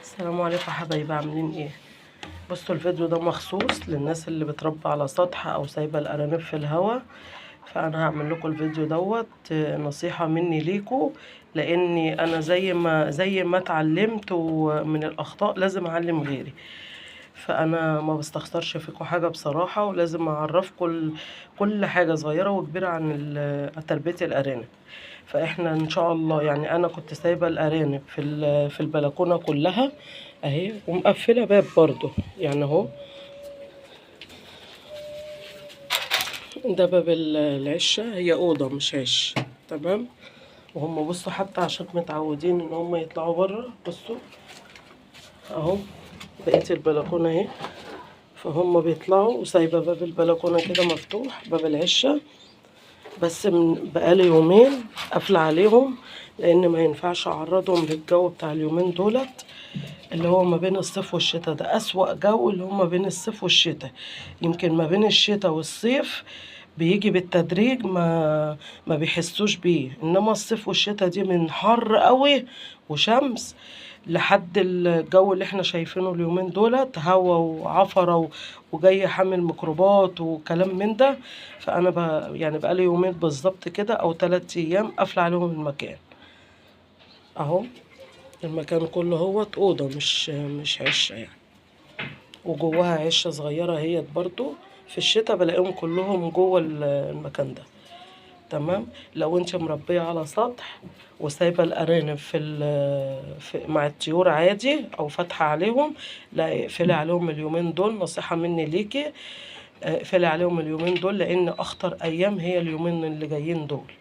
السلام عليكم يا حبايبي، عاملين ايه؟ بصوا الفيديو ده مخصوص للناس اللي بتربى على سطح او سايبه الارانب في الهواء. فانا هعمل لكم الفيديو دوت نصيحه مني ليكم، لاني انا زي ما اتعلمت ومن الاخطاء لازم اعلم غيري. فانا ما بستخسرش فيكم حاجه بصراحه، ولازم اعرفكم كل حاجه صغيره وكبيره عن تربيه الارانب. فاحنا ان شاء الله يعني انا كنت سايبه الارانب في البلكونه كلها اهي، ومقفله باب برضو يعني اهو. ده باب العشه، هي اوضه مش عش. تمام. وهم بصوا حتى عشان متعودين ان هم يطلعوا بره، بصوا اهو بقيت البلكونه اهي. فهم بيطلعوا وسايبه باب البلكونه كده مفتوح، باب العشه. بس من بقالي يومين قافله عليهم، لان ما ينفعش اعرضهم للجو بتاع اليومين دولت اللي هو ما بين الصيف والشتاء. ده اسوأ جو، اللي هو ما بين الصيف والشتاء. يمكن ما بين الشتاء والصيف بيجي بالتدريج، ما بيحسوش بيه، انما الصيف والشتاء دي من حر قوي وشمس لحد الجو اللي احنا شايفينه اليومين دولت، هوا وعفرة وجاي حامل ميكروبات وكلام من ده. فانا يعني بقالي يومين بالظبط كده او 3 ايام قافله عليهم المكان اهو. المكان كله هو اوضه مش عشه يعني، وجواها عشه صغيره هي برضو. في الشتاء بلاقيهم كلهم جوه المكان ده. تمام. لو انت مربيه على سطح وسايبه الارانب مع الطيور عادي او فاتحه عليهم، لا اقفلي عليهم اليومين دول، نصيحه مني ليكي. اقفلي عليهم اليومين دول، لان اخطر ايام هي اليومين اللي جايين دول.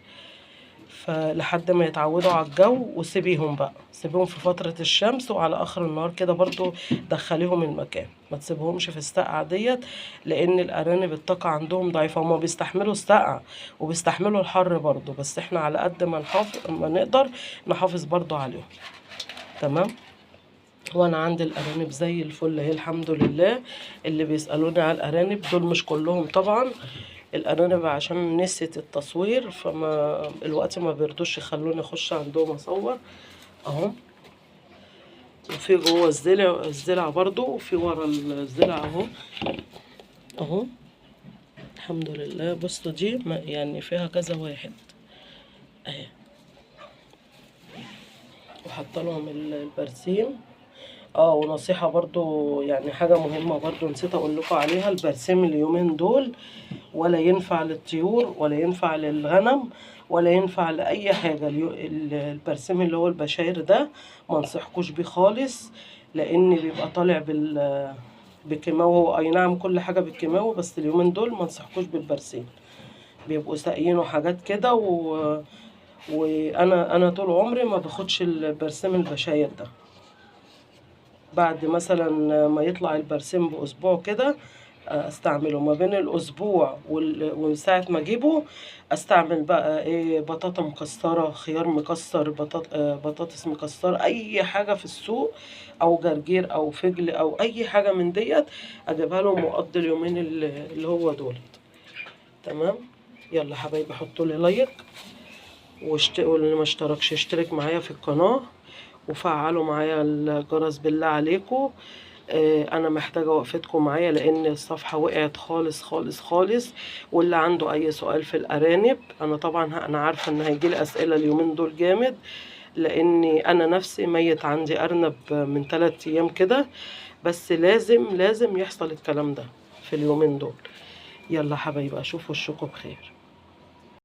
فلحد ما يتعودوا على الجو، وسيبيهم بقى، سيبيهم في فترة الشمس، وعلى آخر النهار كده برضو دخليهم المكان، ما تسيبهمش في السقعة ديت. لأن الأرانب الطاقة عندهم ضعيفة، هما بيستحملوا السقعة وبيستحملوا الحر برضو، بس احنا على قد ما نقدر نحافظ برضو عليهم. تمام. وانا عندي الارانب زي الفل اهي الحمد لله. اللي بيسالوني على الارانب دول مش كلهم طبعا. الارانب عشان نسيت التصوير، فما الوقت ما بيرضوش يخلوني اخش عندهم اصور اهو. وفي جوه الزلع برضو، وفي ورا الزلع اهو اهو. الحمد لله. بصوا دي يعني فيها كذا واحد اهي، وحاطه لهم البرسيم. ونصيحة برضو، يعني حاجة مهمة برضو نسيت اقول لكم عليها. البرسيم اليومين دول ولا ينفع للطيور ولا ينفع للغنم ولا ينفع لأي حاجة. البرسيم اللي هو البشاير ده ما انصحكوش بيه خالص، لأن بيبقى طالع بكيماوي. أي نعم كل حاجة بالكيماوي، بس اليومين دول ما انصحكوش بالبرسيم. بيبقوا ساقيين وحاجات كده وأنا طول عمري ما باخدش البرسيم البشاير ده. بعد مثلا ما يطلع البرسيم بأسبوع كده استعمله. ما بين الاسبوع وساعه ما اجيبه استعمل بقى ايه، بطاطا مكسره، خيار مكسر، بطاطس مكسره، اي حاجه في السوق، او جرجير او فجل او اي حاجه من ديت، اجيبها لهم واقضي اليومين اللي هو دول. تمام. يلا حبايبي حطوا لي لايك، واللي ما اشتركش يشترك معايا في القناه، وفعلوا معايا الجرس بالله عليكم. انا محتاجه وقفتكم معايا، لان الصفحه وقعت خالص خالص خالص. واللي عنده اي سؤال في الارانب، انا طبعا انا عارفه ان هيجيلي اسئله اليومين دول جامد، لاني انا نفسي ميت عندي ارنب من 3 ايام كده. بس لازم يحصل الكلام ده في اليومين دول. يلا حبايبي اشوف وشكم بخير.